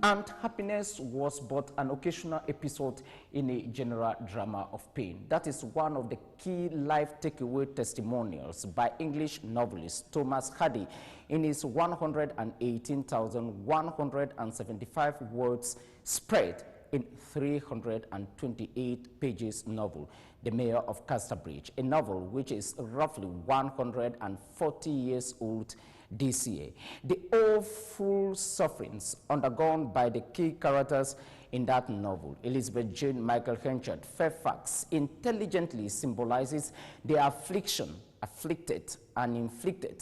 And happiness was but an occasional episode in a general drama of pain. That is one of the key life takeaway testimonials by English novelist Thomas Hardy in his 118,175 words spread in 328 pages novel, The Mayor of Casterbridge, a novel which is roughly 140 years old this year. The awful sufferings undergone by the key characters in that novel, Elizabeth Jane Michael Henchard Fairfax, intelligently symbolizes the affliction afflicted and inflicted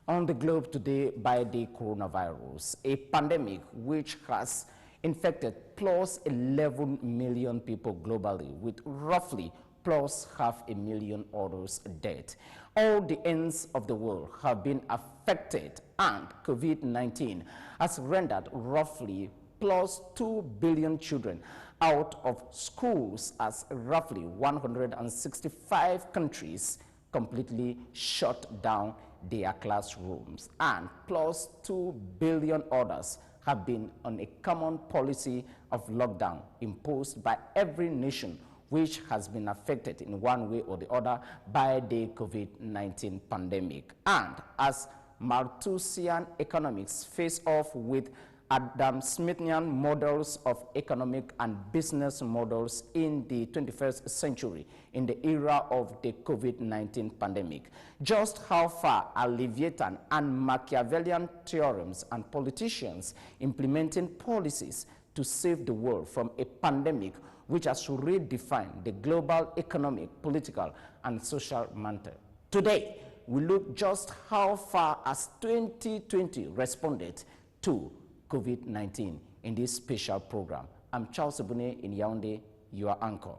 on the globe today by the coronavirus, a pandemic which has infected plus 11 million people globally, with roughly plus 500,000 others dead. All the ends of the world have been affected, and COVID-19 has rendered roughly plus 2 billion children out of schools, as roughly 165 countries completely shut down their classrooms, and plus 2 billion others have been on a common policy of lockdown imposed by every nation which has been affected in one way or the other by the COVID-19 pandemic. And as Malthusian economics face off with Adam Smithian models of economic and business models in the 21st century, in the era of the COVID-19 pandemic, just how far are Leviathan and Machiavellian theorems and politicians implementing policies to save the world from a pandemic which has redefined the global economic, political, and social mantle? Today, we look just how far as 2020 responded to COVID-19 in this special program. I'm Charles Ebune in Yaoundé, your anchor.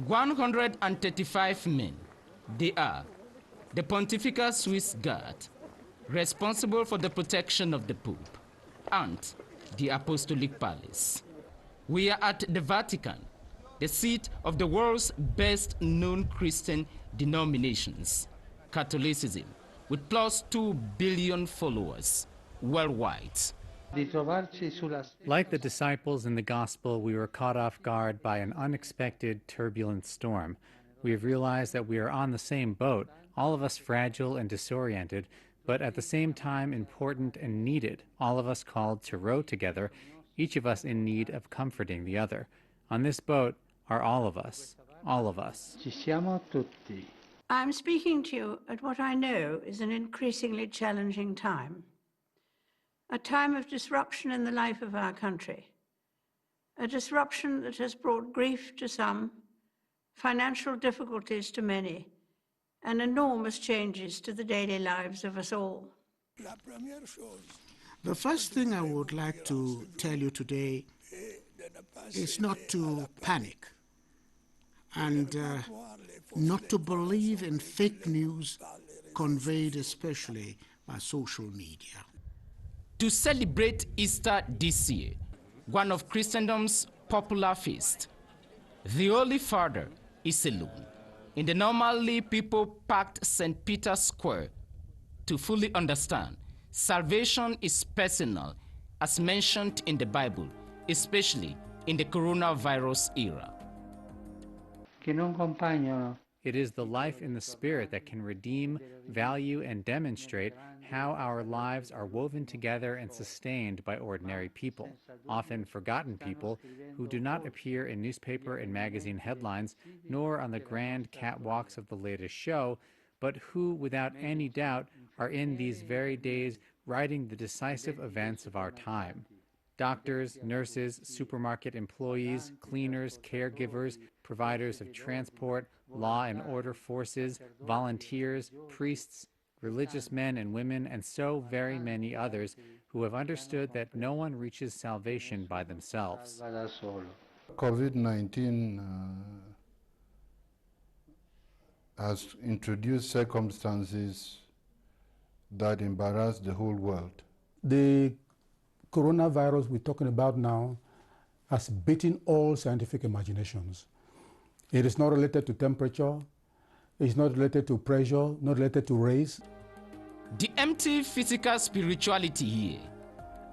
"135 men, they are the Pontifical Swiss Guard, responsible for the protection of the Pope, and the Apostolic Palace. We are at the Vatican, the seat of the world's best-known Christian denominations, Catholicism, with plus 2 billion followers worldwide." Like the disciples in the gospel, we were caught off guard by an unexpected, turbulent storm. We have realized that we are on the same boat, all of us fragile and disoriented, but at the same time important and needed, all of us called to row together, each of us in need of comforting the other. On this boat are all of us, all of us. I'm speaking to you at what I know is an increasingly challenging time. A time of disruption in the life of our country. A disruption that has brought grief to some, financial difficulties to many, and enormous changes to the daily lives of us all. The first thing I would like to tell you today is not to panic and not to believe in fake news conveyed especially by social media. To celebrate Easter this year, one of Christendom's popular feasts, the Holy Father is alone in the normally people-packed St. Peter's Square. To fully understand, salvation is personal, as mentioned in the Bible, especially in the coronavirus era. It is the life in the Spirit that can redeem, value, and demonstrate how our lives are woven together and sustained by ordinary people, often forgotten people, who do not appear in newspaper and magazine headlines, nor on the grand catwalks of the latest show, but who, without any doubt, are in these very days writing the decisive events of our time. Doctors, nurses, supermarket employees, cleaners, caregivers, providers of transport, law and order forces, volunteers, priests, religious men and women, and so very many others who have understood that no one reaches salvation by themselves. COVID-19 has introduced circumstances that embarrass the whole world. The coronavirus we're talking about now has beaten all scientific imaginations. It is not related to temperature, it's not related to pressure, not related to race. The empty physical spirituality here,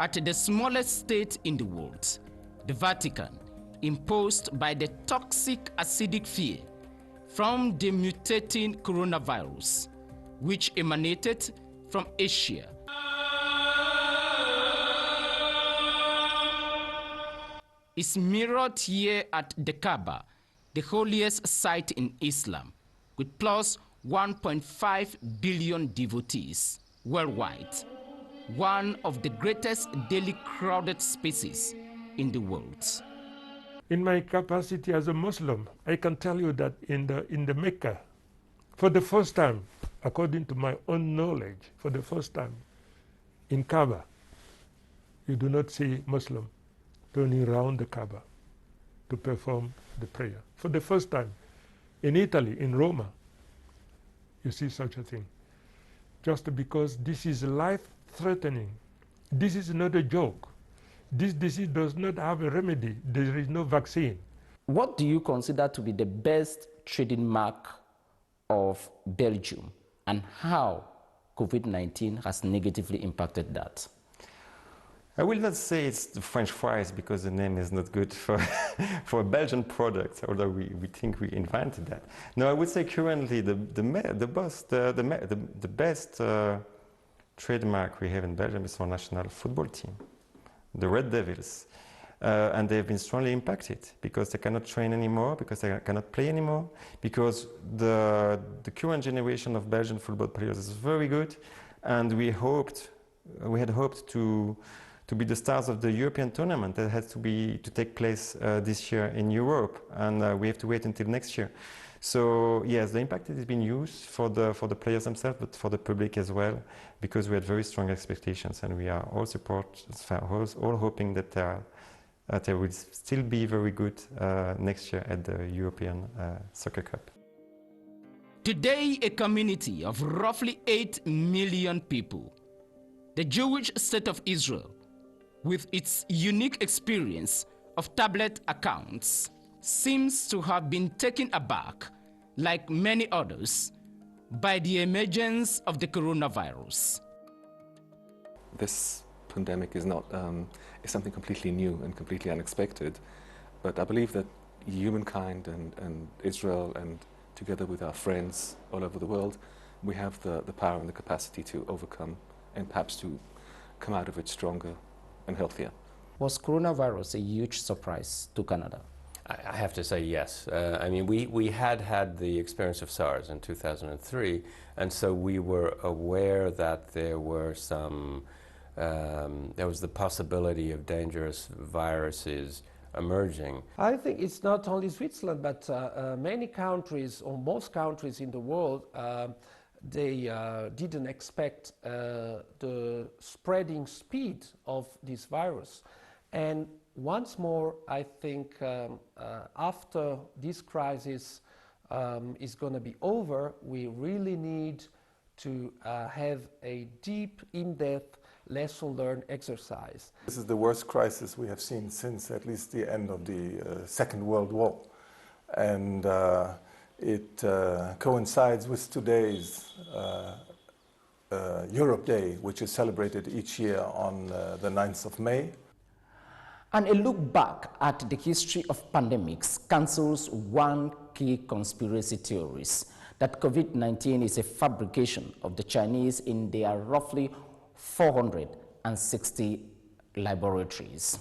at the smallest state in the world, the Vatican, imposed by the toxic acidic fear from the mutating coronavirus, which emanated from Asia. Is mirrored here at the Kaaba, the holiest site in Islam, with plus 1.5 billion devotees worldwide, one of the greatest daily crowded spaces in the world. In my capacity as a Muslim, I can tell you that in the Mecca, for the first time, according to my own knowledge, for the first time, in Kaaba, you do not see Muslim turning around the Kaaba to perform the prayer. For the first time, in Italy, in Roma, you see such a thing. Just because this is life-threatening. This is not a joke. This disease does not have a remedy. There is no vaccine. What do you consider to be the best trading mark of Belgium, and how COVID-19 has negatively impacted that? I will not say it's the French fries because the name is not good for, for a Belgian product, although we think we invented that. No, I would say currently the best trademark we have in Belgium is our national football team, the Red Devils. And they've been strongly impacted because they cannot train anymore, because they cannot play anymore, because the current generation of Belgian football players is very good, and we had hoped to be the stars of the European tournament that has to take place this year in Europe, and we have to wait until next year. So yes, the impact has been used for the players themselves, but for the public as well, because we had very strong expectations, and we are all all hoping that they will still be very good next year at the European Soccer Cup. Today, a community of roughly 8 million people, the Jewish state of Israel, with its unique experience of tablet accounts, seems to have been taken aback, like many others, by the emergence of the coronavirus. This pandemic is not is something completely new and completely unexpected, but I believe that humankind and Israel, and together with our friends all over the world, we have the power and the capacity to overcome and perhaps to come out of it stronger and healthier. Was coronavirus a huge surprise to Canada? I have to say yes. I mean, we had the experience of SARS in 2003, and so we were aware that there were there was the possibility of dangerous viruses emerging. I think it's not only Switzerland, but many countries, or most countries in the world, they didn't expect the spreading speed of this virus. And once more, I think after this crisis is going to be over, we really need to have a deep, in-depth lesson learned exercise. This is the worst crisis we have seen since at least the end of the Second World War. And it coincides with today's Europe Day, which is celebrated each year on the 9th of May. And a look back at the history of pandemics cancels one key conspiracy theories, that COVID-19 is a fabrication of the Chinese in their roughly 460 laboratories.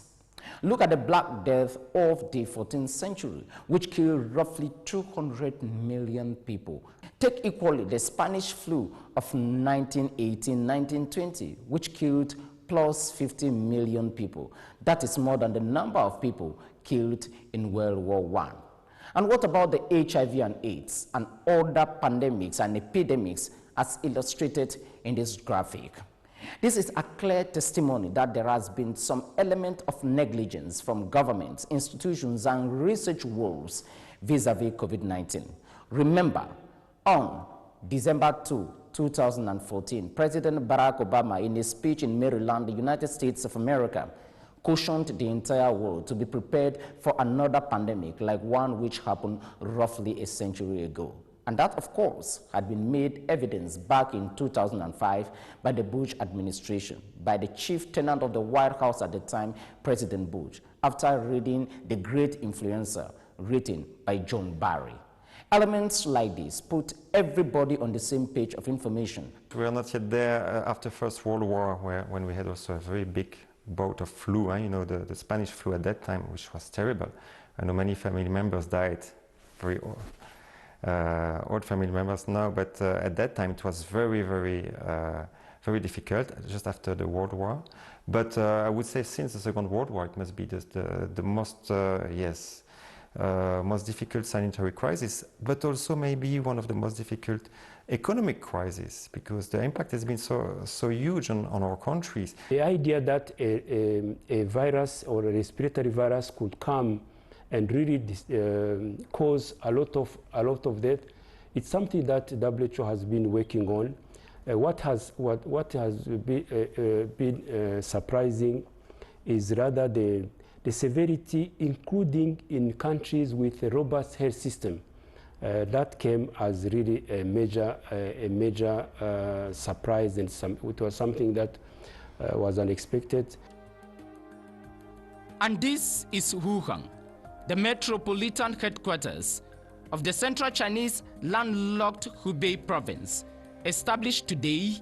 Look at the Black Death of the 14th century, which killed roughly 200 million people. Take equally the Spanish flu of 1918-1920, which killed plus 50 million people. That is more than the number of people killed in World War I. And what about the HIV and AIDS and other pandemics and epidemics as illustrated in this graphic? This is a clear testimony that there has been some element of negligence from governments, institutions, and research worlds vis-a-vis COVID-19. Remember, on December 2, 2014, President Barack Obama, in a speech in Maryland, the United States of America, cautioned the entire world to be prepared for another pandemic like one which happened roughly a century ago. And that, of course, had been made evidence back in 2005 by the Bush administration, by the chief tenant of the White House at the time, President Bush, after reading The Great Influencer, written by John Barry. Elements like this put everybody on the same page of information. We are not yet there after First World War, when we had also a very big bout of flu, you know, the Spanish flu at that time, which was terrible. I know many family members died, very old family members now, but at that time it was very, very difficult, just after the World War. But I would say since the Second World War, it must be the most, most difficult sanitary crisis, but also maybe one of the most difficult economic crises, because the impact has been so huge on our countries. The idea that a virus or a respiratory virus could come and really cause a lot of death, it's something that WHO has been working on. What has been surprising is rather the severity, including in countries with a robust health system. That came as really a major surprise, and it was something that was unexpected. And this is Wuhan, the metropolitan headquarters of the Central Chinese landlocked Hubei province, established today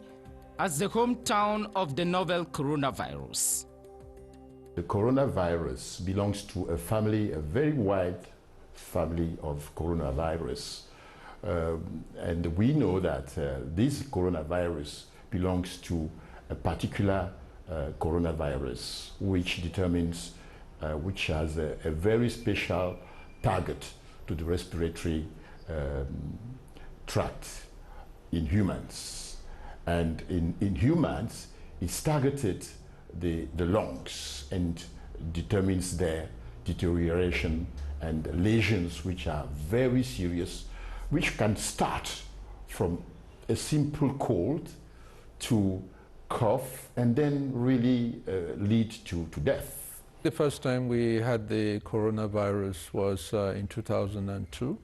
as the hometown of the novel coronavirus. The coronavirus belongs to a family, a very wide family of coronavirus. And we know that this coronavirus belongs to a particular coronavirus, which determines, which has a very special target to the respiratory tract in humans. And in humans, it's targeted the lungs and determines their deterioration and lesions, which are very serious, which can start from a simple cold to cough and then really lead to death. The first time we had the coronavirus was in 2002,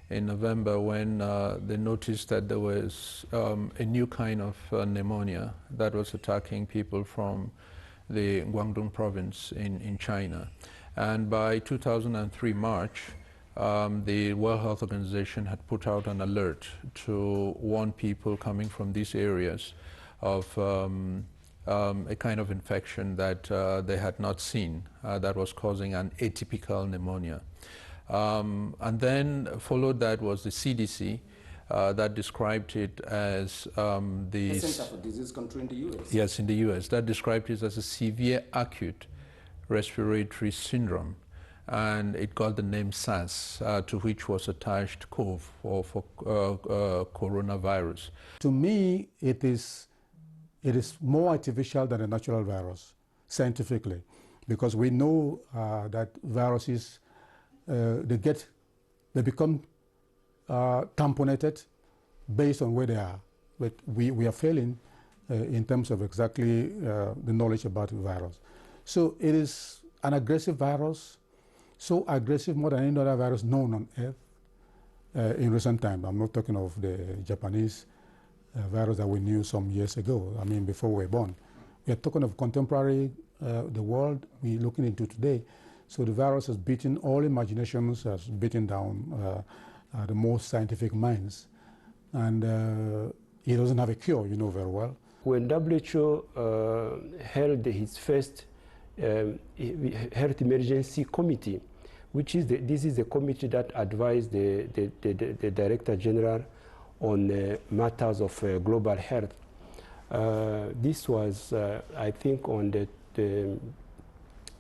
in November, when they noticed that there was a new kind of pneumonia that was attacking people from the Guangdong province in China. And by 2003 March, the World Health Organization had put out an alert to warn people coming from these areas of a kind of infection that they had not seen that was causing an atypical pneumonia. And then followed that was the CDC that described it as the Center for Disease Control in the US. Yes, in the US. That described it as a severe acute respiratory syndrome, and it got the name SARS, to which was attached CoV for coronavirus. To me, it is more artificial than a natural virus, scientifically, because we know that viruses, they become tamponated based on where they are. But we are failing in terms of exactly the knowledge about the virus. So it is an aggressive virus, so aggressive more than any other virus known on Earth in recent time. I'm not talking of the Japanese virus that we knew some years ago, I mean before we were born. We are talking of contemporary, the world we're looking into today. So the virus has beaten all imaginations, has beaten down the most scientific minds. And it doesn't have a cure, you know very well. When WHO held its first health emergency committee, which is this is the committee that advised the Director General on matters of global health. This was, I think, on the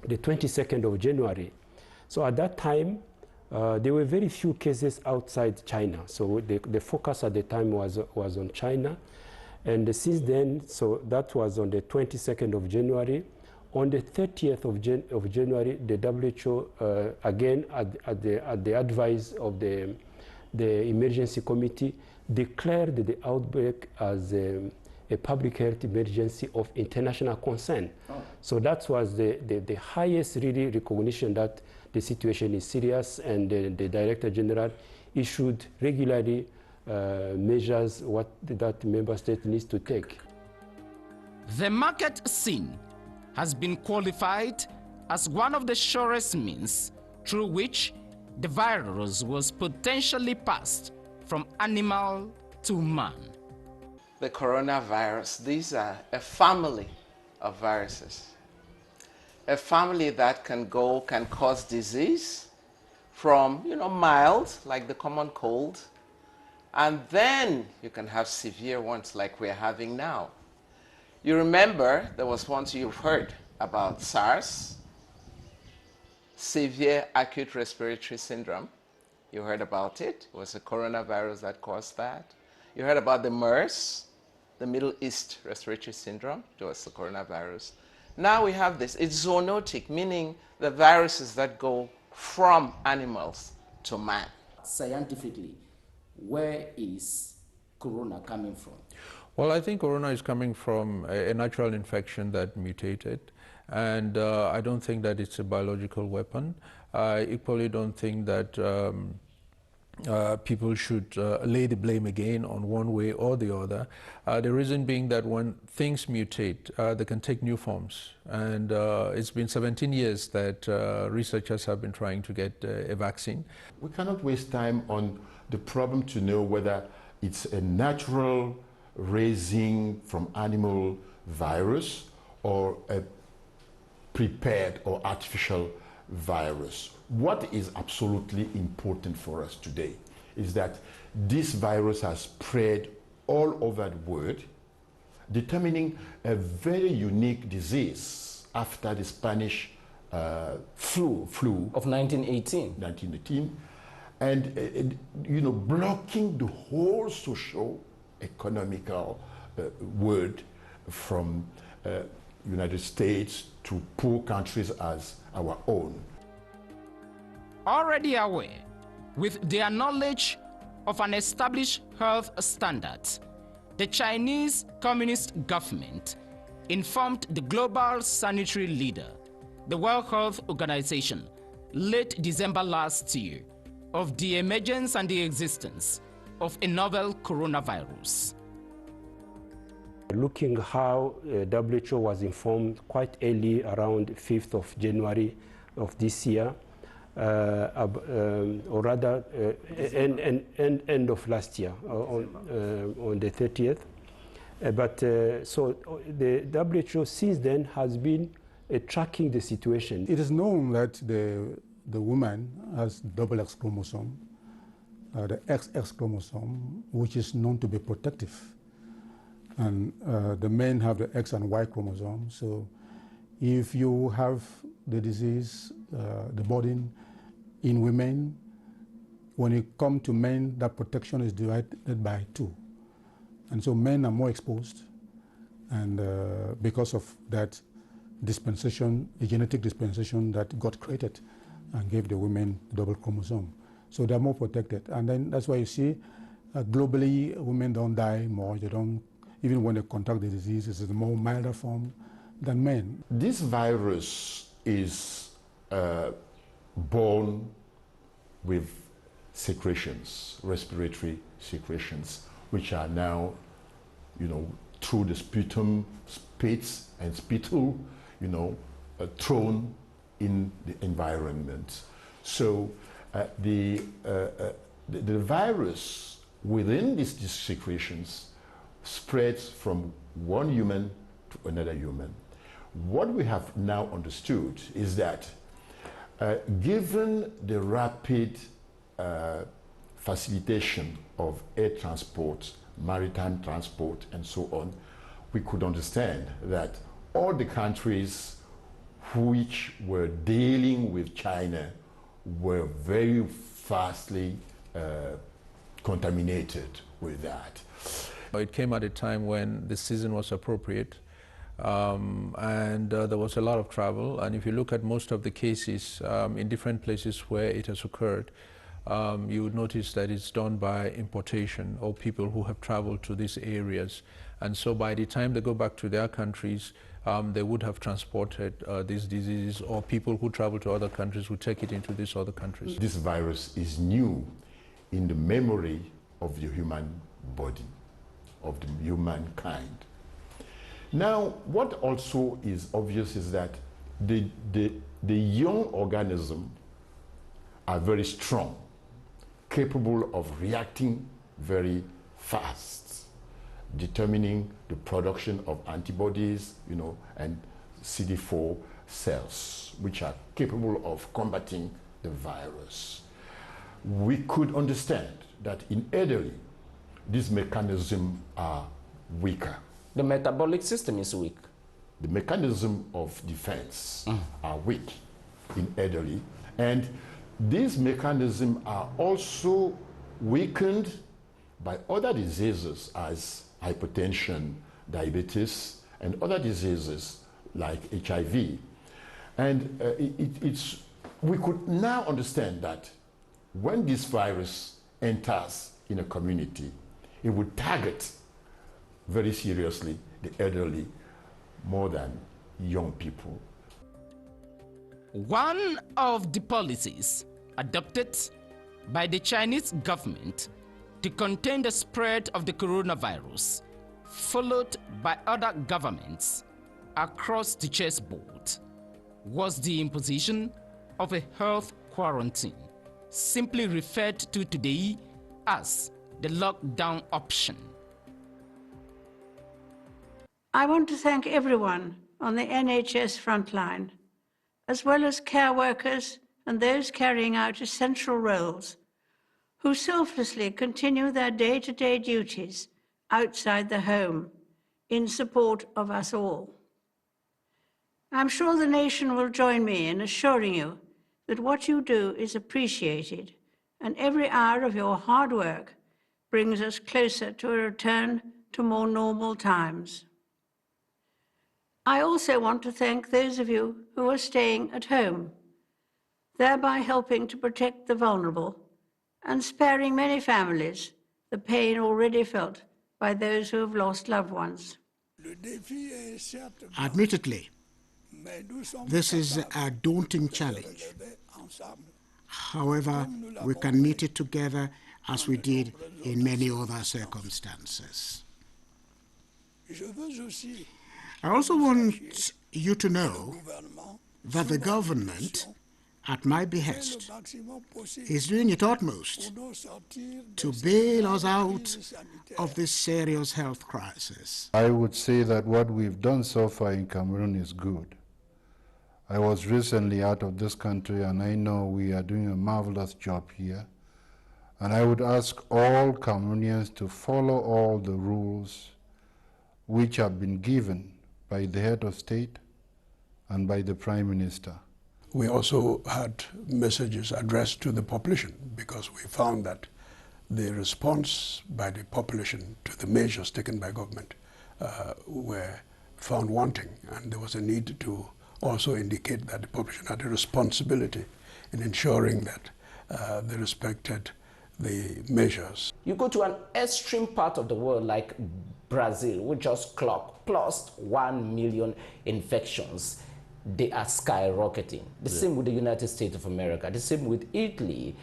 22nd of January. So at that time, there were very few cases outside China. So the focus at the time was on China. And since then, so that was on the 22nd of January. On the 30th of January, the WHO, again at the advice of the emergency committee, declared the outbreak as a a public health emergency of international concern. So that was the highest really recognition that the situation is serious, and the Director General issued regularly measures that member state needs to take. The market scene has been qualified as one of the surest means through which the virus was potentially passed from animal to man. The coronavirus, these are a family of viruses. A family that can cause disease from, mild, like the common cold, and then you can have severe ones like we're having now. You remember there was once you've heard about SARS, severe acute respiratory syndrome. You heard about it. It was a coronavirus that caused that. You heard about the MERS, the Middle East respiratory syndrome. It was the coronavirus. Now we have this. It's zoonotic, meaning the viruses that go from animals to man. Scientifically, where is corona coming from? Well, I think corona is coming from a natural infection that mutated, and I don't think that it's a biological weapon. I equally don't think that people should lay the blame again on one way or the other. The reason being that when things mutate, they can take new forms. And it's been 17 years that researchers have been trying to get a vaccine. We cannot waste time on the problem to know whether it's a natural raising from animal virus or a prepared or artificial virus. What is absolutely important for us today is that this virus has spread all over the world, determining a very unique disease after the Spanish flu of 1918, and blocking the whole socio-economical world from United States to poor countries as our own. Already aware, with their knowledge of an established health standard, the Chinese Communist government informed the global sanitary leader, the World Health Organization, late December last year, of the emergence and the existence of a novel coronavirus. Looking how WHO was informed quite early, around 5th of January of this year, or rather end of last year, on the 30th. So the WHO since then has been tracking the situation. It is known that the woman has double X chromosome, the XX chromosome, which is known to be protective. And the men have the X and Y chromosome. So if you have the disease, the burden in women, when it comes to men, that protection is divided by 2. And so men are more exposed. And because of that dispensation, a genetic dispensation that got created and gave the women double chromosome. So they're more protected. And then that's why you see globally, women don't die more. They don't, even when they contract the disease, it's a more milder form than men. This virus is born with secretions, respiratory secretions, which are now, through the sputum, spits, and spittle, thrown in the environment. So the virus within these secretions spreads from one human to another human. What we have now understood is that given the rapid facilitation of air transport, maritime transport, and so on, we could understand that all the countries which were dealing with China were very fastly contaminated with that. It came at a time when the season was appropriate, and there was a lot of travel. And if you look at most of the cases in different places where it has occurred, you would notice that it's done by importation or people who have traveled to these areas. And so by the time they go back to their countries, they would have transported these diseases, or people who travel to other countries would take it into these other countries. This virus is new in the memory of the human body, of the humankind. Now, what also is obvious is that the young organisms are very strong, capable of reacting very fast, determining the production of antibodies, and CD4 cells, which are capable of combating the virus. We could understand that in elderly, these mechanisms are weaker. The metabolic system is weak. The mechanism of defense are weak in elderly, and these mechanisms are also weakened by other diseases as hypertension, diabetes, and other diseases like HIV. And we could now understand that when this virus enters in a community, it would target very seriously the elderly more than young people. One of the policies adopted by the Chinese government to contain the spread of the coronavirus, followed by other governments across the chessboard, was the imposition of a health quarantine, simply referred to today as the lockdown option. I want to thank everyone on the NHS frontline, as well as care workers and those carrying out essential roles, who selflessly continue their day-to-day duties outside the home in support of us all. I'm sure the nation will join me in assuring you that what you do is appreciated, and every hour of your hard work brings us closer to a return to more normal times. I also want to thank those of you who are staying at home, thereby helping to protect the vulnerable and sparing many families the pain already felt by those who have lost loved ones. Admittedly, this is a daunting challenge. However, we can meet it together as we did in many other circumstances. I also want you to know that the government, at my behest, is doing its utmost to bail us out of this serious health crisis. I would say that what we've done so far in Cameroon is good. I was recently out of this country, and I know we are doing a marvelous job here. And I would ask all Cameroonians to follow all the rules which have been given by the head of state and by the Prime Minister. We also had messages addressed to the population, because we found that the response by the population to the measures taken by government were found wanting, and there was a need to also indicate that the population had a responsibility in ensuring that they respected the measures. You go to an extreme part of the world like Brazil, which just clocked plus 1 million infections. They are skyrocketing. The same with the United States of America, the same with Italy,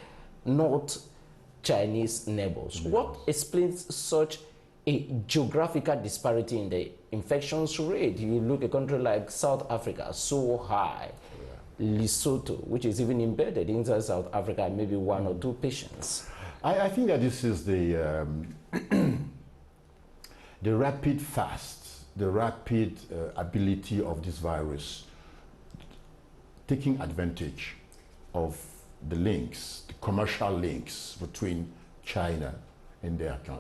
not Chinese neighbors. What explains such a geographical disparity in the infections rate? You look at a country like South Africa, so high. Lesotho, which is even embedded inside South Africa, maybe 1 or 2 patients. I think that this is the rapid the rapid ability of this virus taking advantage of the links, the commercial links between China and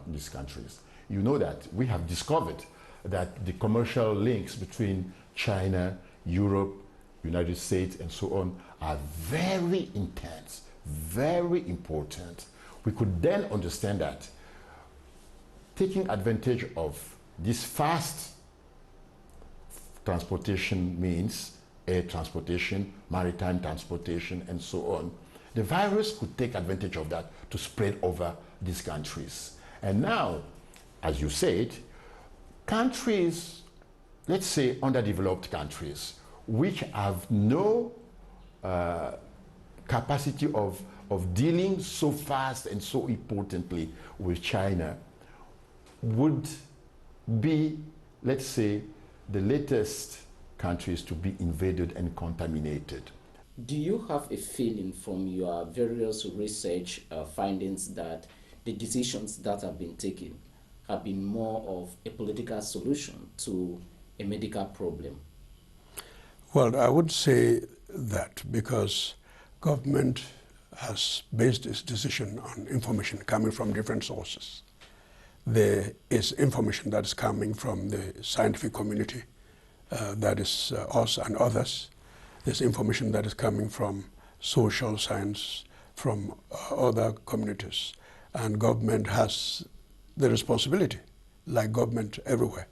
these countries. You know that we have discovered that the commercial links between China, Europe, United States, and so on are very intense, very important. We could then understand that taking advantage of this fast transportation means air transportation, maritime transportation, and so on, the virus could take advantage of that to spread over these countries. And now, as you said, countries, let's say underdeveloped countries, which have no capacity of dealing so fast and so importantly with China, would be, let's say, the latest countries to be invaded and contaminated. Do you have a feeling from your various research findings that the decisions that have been taken have been more of a political solution to a medical problem? Well, I would say that because government has based its decision on information coming from different sources. There is information that is coming from the scientific community, that is us and others. There's information that is coming from social science, from other communities. And government has the responsibility, like government everywhere,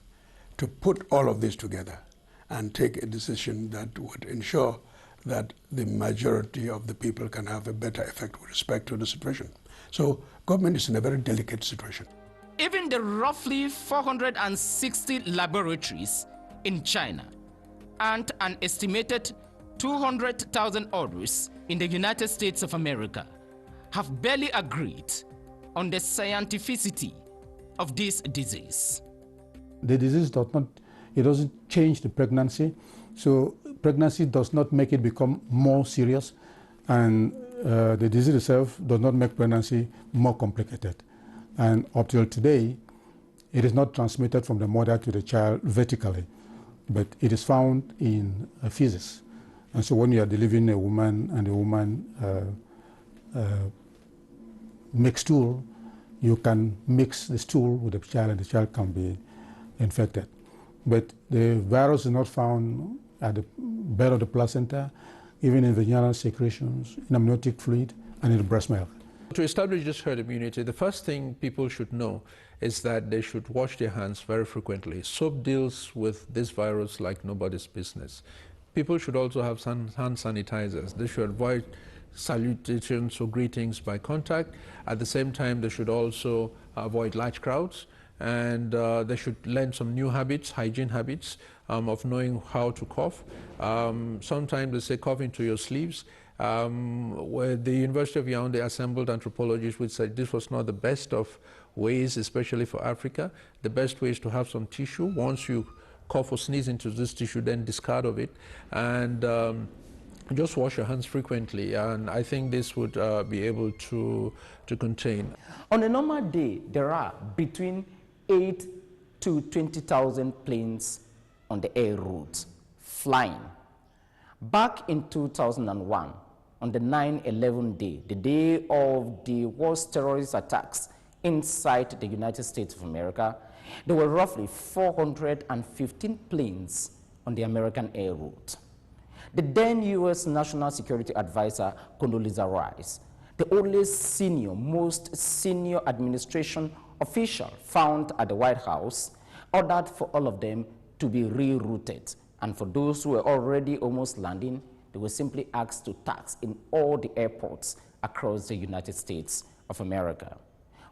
to put all of this together and take a decision that would ensure that the majority of the people can have a better effect with respect to the situation. So government is in a very delicate situation. Even the roughly 460 laboratories in China and an estimated 200,000 others in the United States of America have barely agreed on the scientificity of this disease. The disease doesn't change the pregnancy, so pregnancy does not make it become more serious, and the disease itself does not make pregnancy more complicated. And up till today, it is not transmitted from the mother to the child vertically, but it is found in a feces. And so when you are delivering a woman and the woman makes stool, you can mix the stool with the child and the child can be infected. But the virus is not found at the bed of the placenta, even in vaginal secretions, in amniotic fluid, and in the breast milk. To establish this herd immunity, the first thing people should know is that they should wash their hands very frequently. Soap deals with this virus like nobody's business. People should also have hand sanitizers. They should avoid salutations or greetings by contact. At the same time, they should also avoid large crowds, and they should learn some new habits, hygiene habits, of knowing how to cough. Sometimes they say cough into your sleeves. Where the University of Yaoundé assembled anthropologists which said this was not the best of ways, especially for Africa. The best way is to have some tissue. Once you cough or sneeze into this tissue, then discard of it, and just wash your hands frequently. And I think this would be able to contain. On a normal day, there are between 8 to 20,000 planes on the air route flying. Back in 2001, on the 9/11 day, the day of the worst terrorist attacks inside the United States of America, there were roughly 415 planes on the American air route. The then U.S. National Security Advisor, Condoleezza Rice, the only most senior administration official found at the White House, ordered for all of them to be rerouted. And for those who were already almost landing, they were simply asked to tax in all the airports across the United States of America.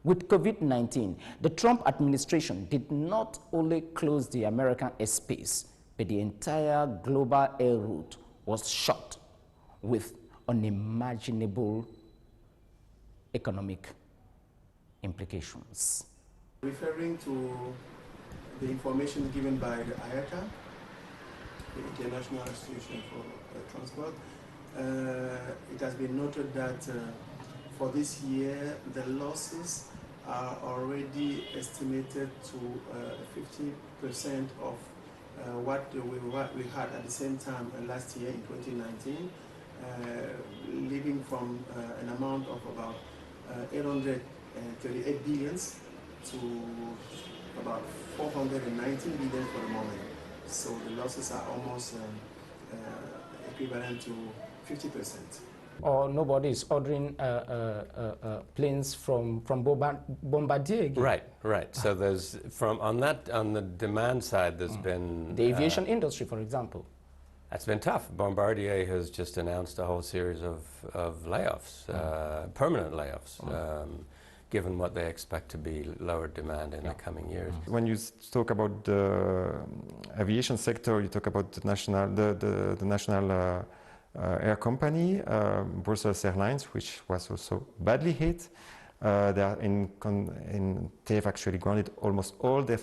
With COVID-19, the Trump administration did not only close the American airspace, but the entire global air route was shut with unimaginable economic implications. Referring to the information given by the IATA, the International Association for Transport, it has been noted that for this year, the losses are already estimated to 50% of what we had at the same time last year in 2019, leaving from an amount of about 838 billions to about 419 billion for the moment. So the losses are almost equivalent to 50%. Or nobody is ordering planes from Bombardier again. Right. So there's on the demand side, there's been the aviation industry, for example. That's been tough. Bombardier has just announced a whole series of layoffs, permanent layoffs, given what they expect to be lower demand in the coming years. When you talk about the aviation sector, you talk about the national air company, Brussels Airlines, which was also badly hit. They've actually grounded almost all their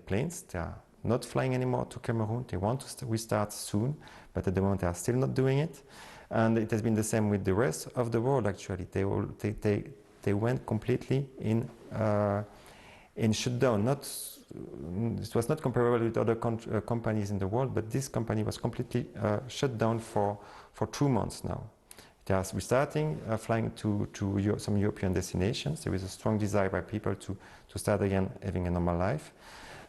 planes. They are not flying anymore to Cameroon. They want to restart soon, but at the moment they are still not doing it. And it has been the same with the rest of the world. Actually, they went completely in shutdown. It was not comparable with other companies in the world, but this company was completely shut down for 2 months now. They are restarting flying to some European destinations. There is a strong desire by people to start again having a normal life.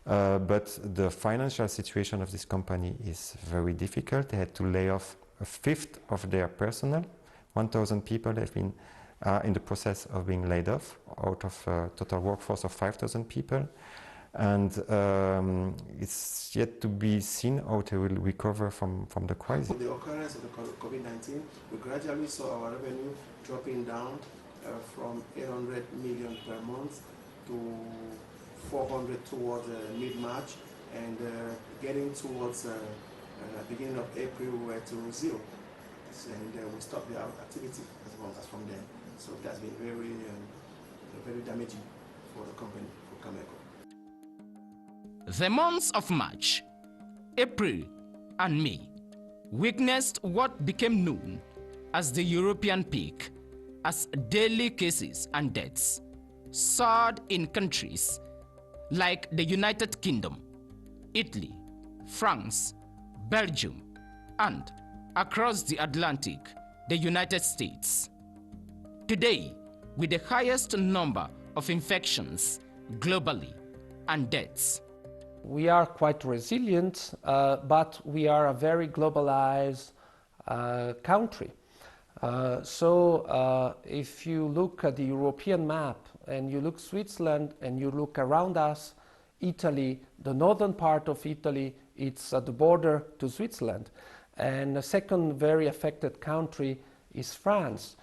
But the financial situation of this company is very difficult. They had to lay off a fifth of their personnel. 1,000 people have been in the process of being laid off out of a total workforce of 5,000 people. And it's yet to be seen how they will recover from the crisis. With the occurrence of the COVID-19, we gradually saw our revenue dropping down from 800 million per month to 400 towards mid-March, and getting towards beginning of April we were to 0. And we stopped the activity as well as from then. So that's been very damaging for the company, for Cameco. The months of March, April, and May witnessed what became known as the European peak, as daily cases and deaths soared in countries like the United Kingdom, Italy, France, Belgium, and across the Atlantic, the United States. Today, with the highest number of infections globally and deaths. We are quite resilient, but we are a very globalized country. So if you look at the European map and you look Switzerland and you look around us, Italy, the northern part of Italy, it's at the border to Switzerland. And the second very affected country is France.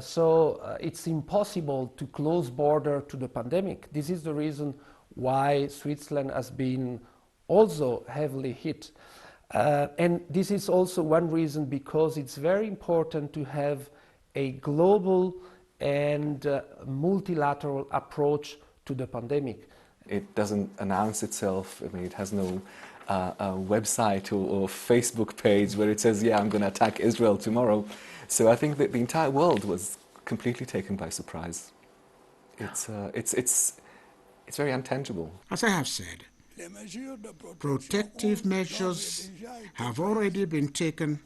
So it's impossible to close border to the pandemic. This is the reason why Switzerland has been also heavily hit. And this is also one reason because it's very important to have a global and multilateral approach to the pandemic. It doesn't announce itself. I mean, it has no website or Facebook page where it says, yeah, I'm going to attack Israel tomorrow. So I think that the entire world was completely taken by surprise. It's very intangible. As I have said, protective measures have already been taken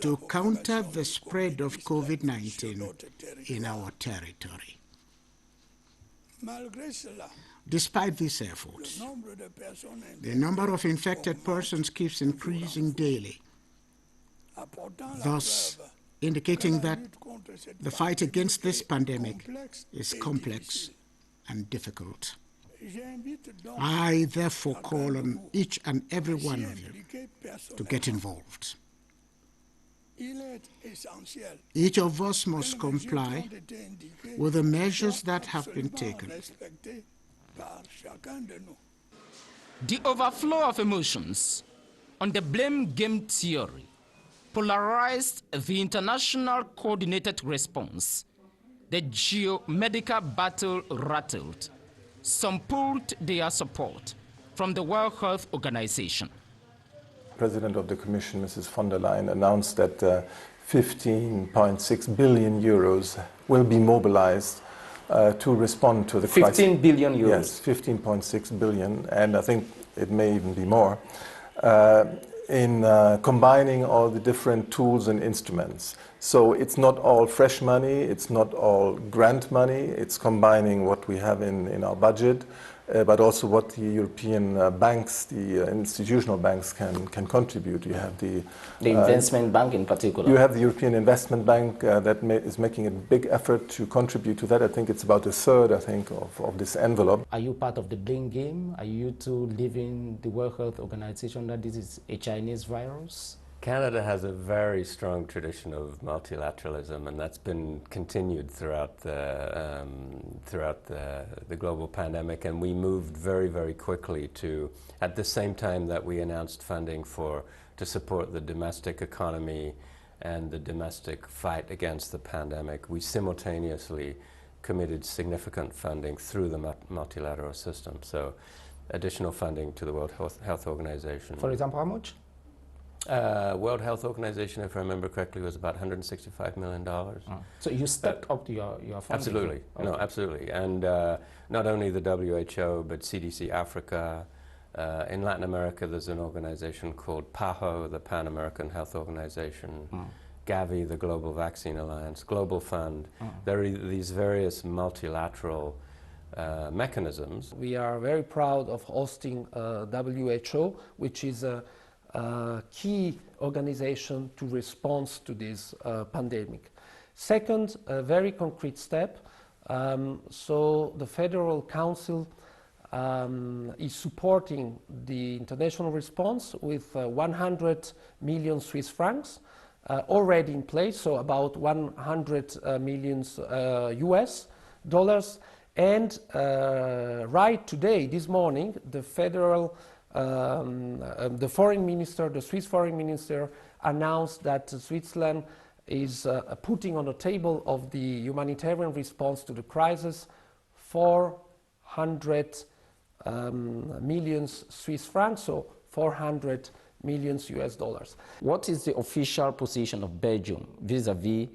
to counter the spread of COVID-19 in our territory. Despite these efforts, the number of infected persons keeps increasing daily, thus indicating that the fight against this pandemic is complex and difficult. I therefore call on each and every one of you to get involved. Each of us must comply with the measures that have been taken. The overflow of emotions on the blame game theory polarized the international coordinated response. The geomedical battle rattled. Some pulled their support from the World Health Organization. President of the Commission, Mrs. von der Leyen, announced that 15.6 billion euros will be mobilized to respond to the crisis. 15 billion euros? Yes, 15.6 billion, and I think it may even be more, in combining all the different tools and instruments. So it's not all fresh money, it's not all grant money, it's combining what we have in our budget, but also what the European banks, the institutional banks can contribute. You have the investment bank in particular. You have the European Investment Bank that is making a big effort to contribute to that. I think it's about a third, I think, of this envelope. Are you part of the blame game? Are you too leaving the World Health Organization that this is a Chinese virus? Canada has a very strong tradition of multilateralism, and that's been continued throughout the global pandemic. And we moved very, very quickly to, at the same time that we announced funding to support the domestic economy and the domestic fight against the pandemic, we simultaneously committed significant funding through the multilateral system. So, additional funding to the World Health Organization. For example, how much? World Health Organization, if I remember correctly, was about $165 million. So you stepped up to your funding? Absolutely, okay. No, absolutely. And not only the WHO, but CDC Africa. In Latin America, there's an organization called PAHO, the Pan American Health Organization. Gavi, the Global Vaccine Alliance, Global Fund. There are these various multilateral mechanisms. We are very proud of hosting WHO, which is a key organization to respond to this pandemic. Second, a very concrete step. So the Federal Council is supporting the international response with 100 million Swiss francs already in place, so about 100 million US dollars. And right today, this morning, the foreign minister, the Swiss foreign minister, announced that Switzerland is putting on the table of the humanitarian response to the crisis 400 million Swiss francs, so 400 million US dollars. What is the official position of Belgium vis-à-vis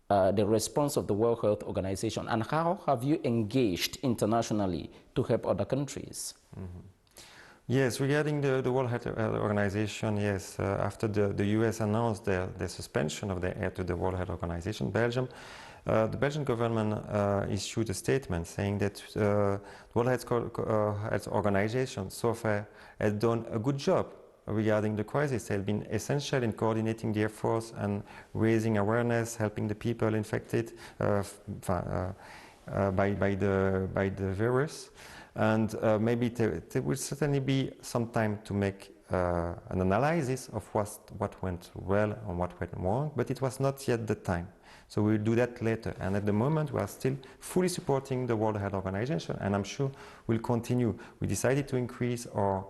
the response of the World Health Organization, and how have you engaged internationally to help other countries? Yes, regarding the World Health Organization, yes, after the US announced the suspension of the aid to the World Health Organization, the Belgian government issued a statement saying that the World Health Organization so far has done a good job regarding the crisis. They have been essential in coordinating the efforts and raising awareness, helping the people infected by the virus. And maybe there will certainly be some time to make an analysis of what went well and what went wrong, but it was not yet the time. So we'll do that later. And at the moment, we are still fully supporting the World Health Organization, and I'm sure we'll continue. We decided to increase our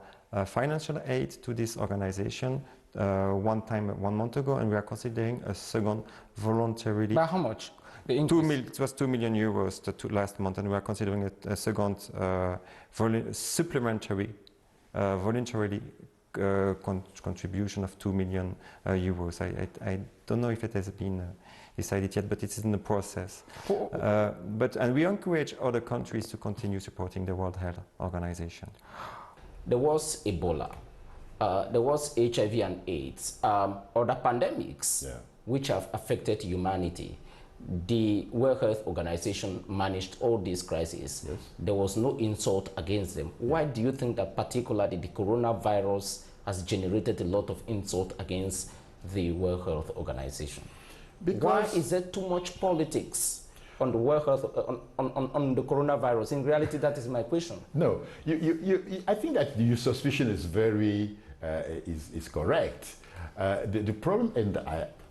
financial aid to this organization one month ago, and we are considering a second voluntarily. By how much? It was 2 million euros last month, and we are considering a second supplementary voluntarily contribution of 2 million euros. I don't know if it has been decided yet, but it's in the process. And we encourage other countries to continue supporting the World Health Organization. There was Ebola, there was HIV and AIDS, other pandemics which have affected humanity. The World Health Organization managed all these crises. Yes. There was no insult against them. Why do you think that particularly the coronavirus has generated a lot of insult against the World Health Organization? Because why is there too much politics on the World Health, on the coronavirus? In reality, that is my question. No, I think that your suspicion is very, is correct. The problem, and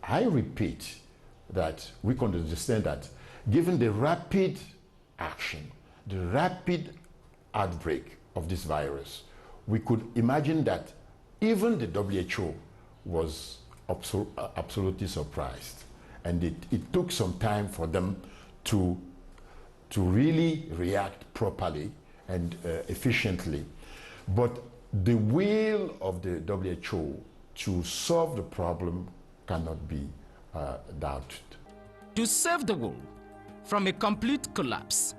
I repeat, that we can understand that given the rapid action, the rapid outbreak of this virus, we could imagine that even the WHO was absolutely surprised. And it took some time for them to really react properly and efficiently. But the will of the WHO to solve the problem cannot be doubted. To save the world from a complete collapse,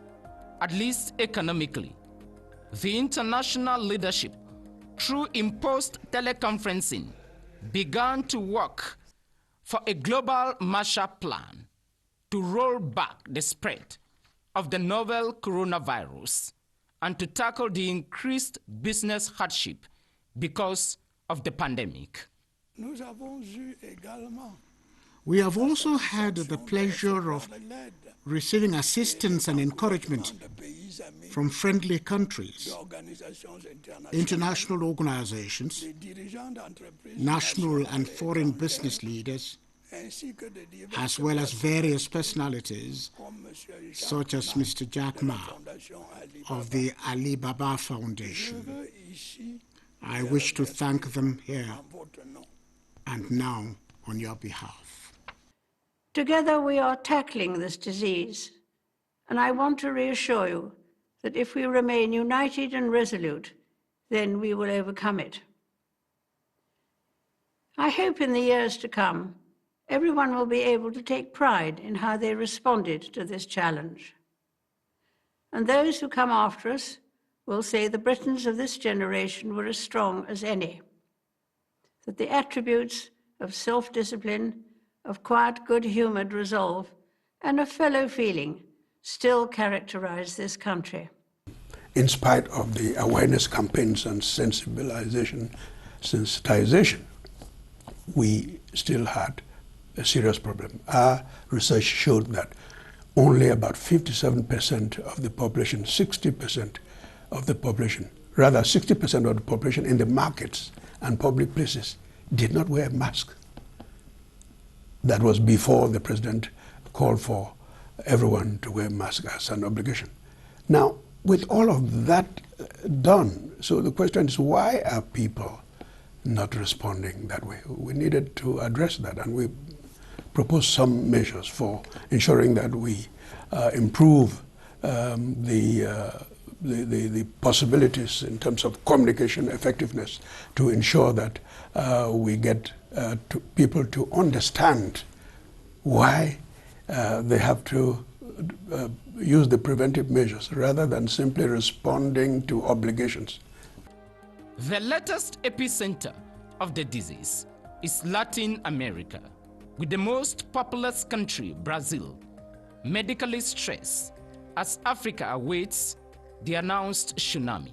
at least economically, the international leadership, through imposed teleconferencing, began to work for a global Marshall Plan to roll back the spread of the novel coronavirus and to tackle the increased business hardship because of the pandemic. We have also had the pleasure of receiving assistance and encouragement from friendly countries, international organizations, national and foreign business leaders, as well as various personalities such as Mr. Jack Ma of the Alibaba Foundation. I wish to thank them here and now on your behalf. Together we are tackling this disease, and I want to reassure you that if we remain united and resolute, then we will overcome it. I hope in the years to come, everyone will be able to take pride in how they responded to this challenge. And those who come after us will say the Britons of this generation were as strong as any, that the attributes of self-discipline, of quiet, good-humored resolve, and of fellow feeling still characterize this country. In spite of the awareness campaigns and sensitization, we still had a serious problem. Our research showed that only about 57% of the population, 60% of the population, rather 60% of the population in the markets and public places did not wear a mask. That was before the president called for everyone to wear masks as an obligation. Now, with all of that done, so the question is, why are people not responding that way? We needed to address that, and we proposed some measures for ensuring that we improve the possibilities in terms of communication effectiveness to ensure that we get people to understand why they have to use the preventive measures rather than simply responding to obligations. The latest epicenter of the disease is Latin America, with the most populous country, Brazil, medically stressed as Africa awaits the announced tsunami.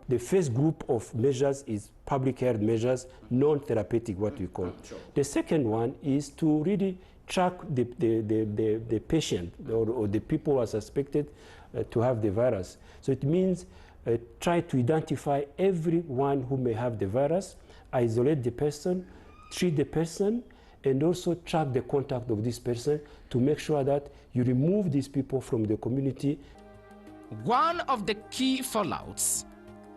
The first group of measures is public health measures, non-therapeutic, what we call. Sure. The second one is to really track the patient or the people who are suspected to have the virus. So it means try to identify everyone who may have the virus, isolate the person, treat the person, and also track the contact of this person to make sure that you remove these people from the community. One of the key fallouts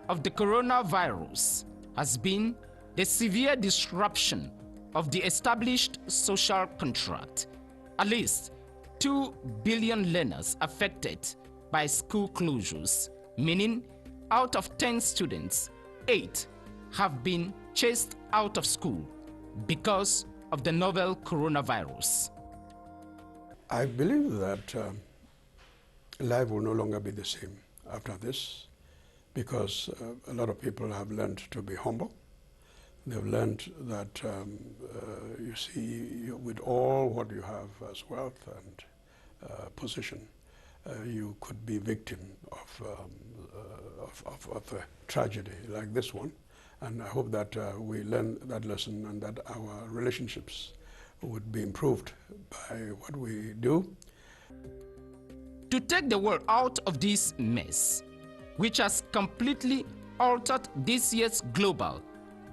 of the coronavirus has been the severe disruption of the established social contract. At least 2 billion learners affected by school closures, meaning out of 10 students, 8 have been chased out of school because of the novel coronavirus. I believe that life will no longer be the same after this, because a lot of people have learned to be humble. They've learned that, you see, with all what you have as wealth and position, you could be victim of a tragedy like this one. And I hope that we learn that lesson and that our relationships would be improved by what we do. To take the world out of this mess, which has completely altered this year's global,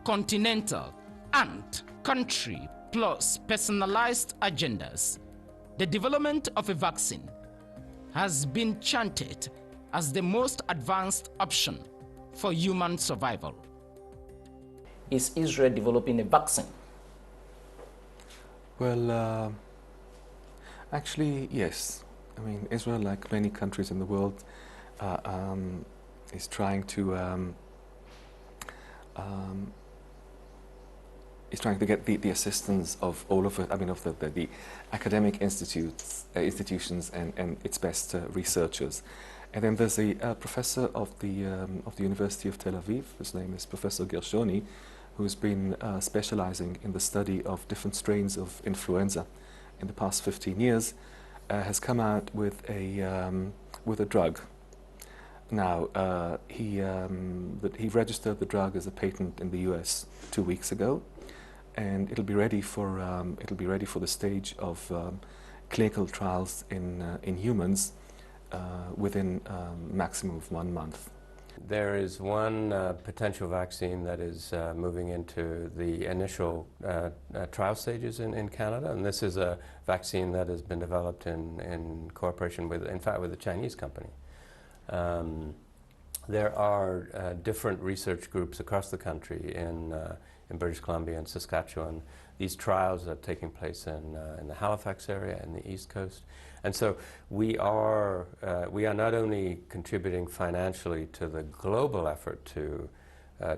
continental, and country plus personalized agendas, the development of a vaccine has been chanted as the most advanced option for human survival. Is Israel developing a vaccine? Well, actually, yes. I mean, Israel, like many countries in the world, is trying to get the assistance of all of it. I mean, of the academic institutions and its best researchers. And then there's a professor of the University of Tel Aviv. His name is Professor Gershoni, who's been specializing in the study of different strains of influenza in the past 15 years, has come out with a drug. Now, he registered the drug as a patent in the US 2 weeks ago, and it'll be ready for the stage of clinical trials in humans within maximum of 1 month. There is one potential vaccine that is moving into the initial trial stages in Canada, and this is a vaccine that has been developed in cooperation with, in fact, with a Chinese company. There are different research groups across the country in British Columbia and Saskatchewan. These trials are taking place in the Halifax area and the East Coast. And so we are not only contributing financially to the global effort to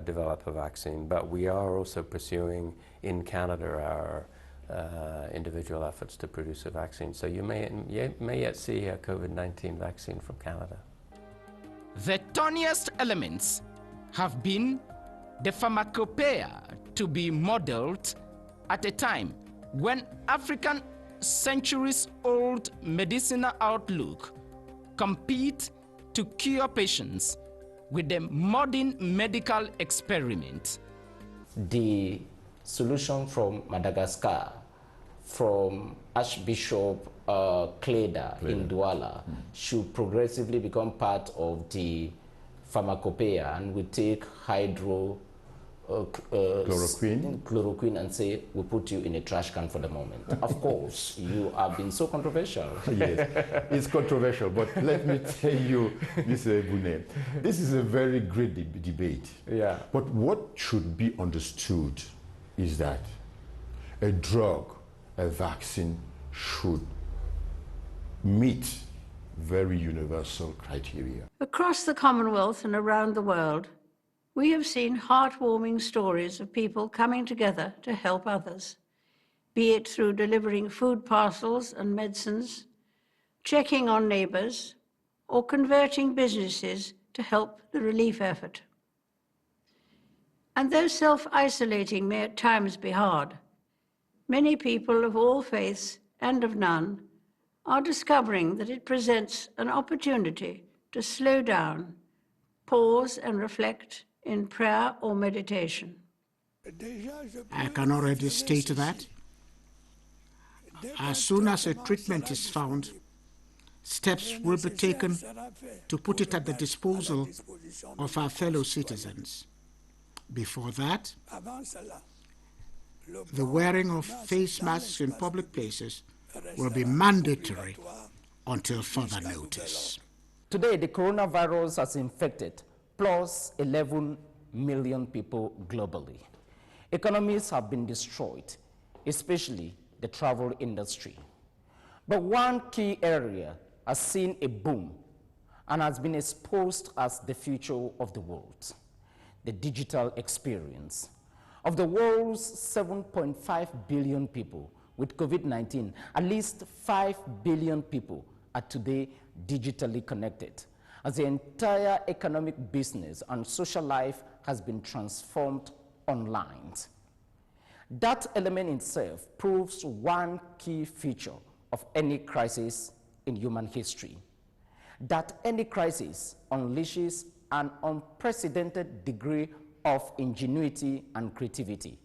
develop a vaccine, but we are also pursuing in Canada our individual efforts to produce a vaccine. So you may yet see a COVID-19 vaccine from Canada. The thorniest elements have been the pharmacopoeia to be modeled at a time when African centuries-old medicinal outlook compete to cure patients with the modern medical experiment. The solution from Madagascar, from Archbishop Cleda in Douala, should progressively become part of the pharmacopoeia, and we take chloroquine and say, we put you in a trash can for the moment. Of course, you have been so controversial. Yes, it's controversial, but let me tell you, Mr. Ebune, this is a very great debate. Yeah. But what should be understood is that a drug, a vaccine should meet very universal criteria. Across the Commonwealth and around the world, we have seen heartwarming stories of people coming together to help others, be it through delivering food parcels and medicines, checking on neighbours, or converting businesses to help the relief effort. And though self-isolating may at times be hard, many people of all faiths and of none are discovering that it presents an opportunity to slow down, pause and reflect in prayer or meditation. I can already state that as soon as a treatment is found, steps will be taken to put it at the disposal of our fellow citizens. Before that, the wearing of face masks in public places will be mandatory until further notice. Today, the coronavirus has infected plus 11 million people globally. Economies have been destroyed, especially the travel industry. But one key area has seen a boom and has been exposed as the future of the world: the digital experience. Of the world's 7.5 billion people with COVID-19, at least 5 billion people are today digitally connected, as the entire economic, business, and social life has been transformed online. That element itself proves one key feature of any crisis in human history: that any crisis unleashes an unprecedented degree of ingenuity and creativity.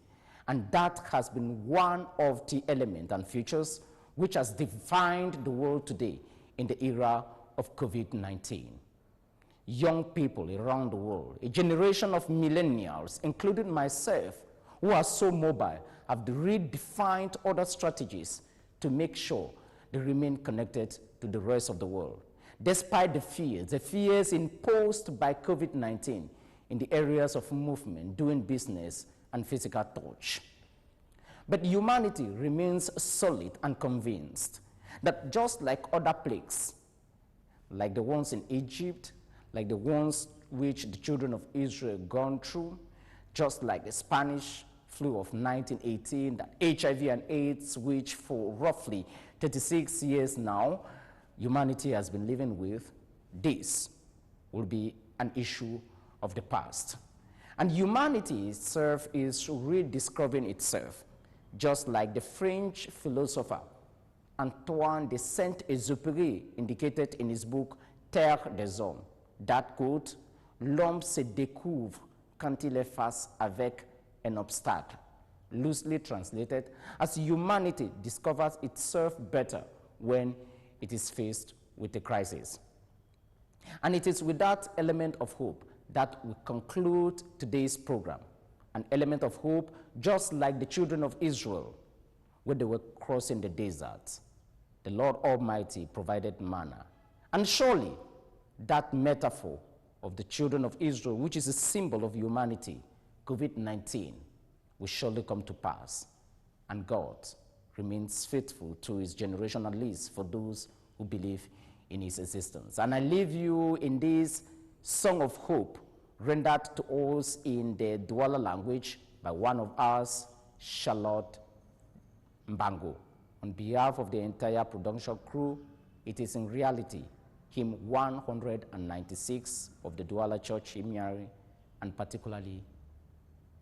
And that has been one of the elements and features which has defined the world today in the era of COVID-19. Young people around the world, a generation of millennials, including myself, who are so mobile, have redefined other strategies to make sure they remain connected to the rest of the world, despite the fears imposed by COVID-19 in the areas of movement, doing business, and physical touch. But humanity remains solid and convinced that just like other plagues, like the ones in Egypt, like the ones which the children of Israel gone through, just like the Spanish flu of 1918, the HIV and AIDS, which for roughly 36 years now, humanity has been living with, this will be an issue of the past. And humanity itself is rediscovering itself, just like the French philosopher Antoine de Saint-Exupéry indicated in his book Terre des Hommes, that quote, "L'homme se découvre quand il est face avec un obstacle. loosely translated, as humanity discovers itself better when it is faced with a crisis. And it is with that element of hope that we conclude today's program, an element of hope just like the children of Israel when they were crossing the desert. The Lord Almighty provided manna. And surely that metaphor of the children of Israel, which is a symbol of humanity, COVID-19, will surely come to pass. And God remains faithful to his generation, at least for those who believe in his existence. And I leave you in this song of hope rendered to us in the Douala language by one of us, Charlotte Mbango. On behalf of the entire production crew, it is in reality hymn 196 of the Douala Church hymnary, and particularly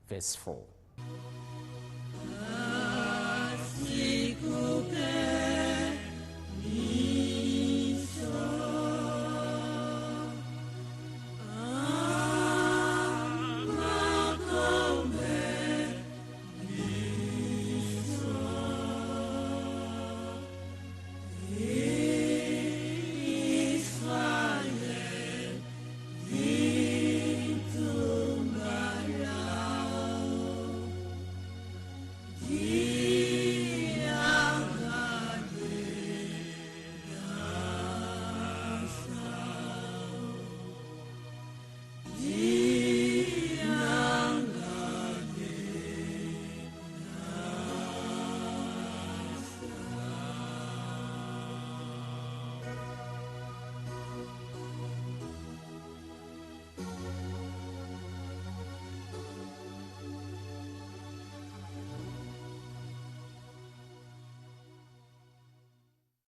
verse 4.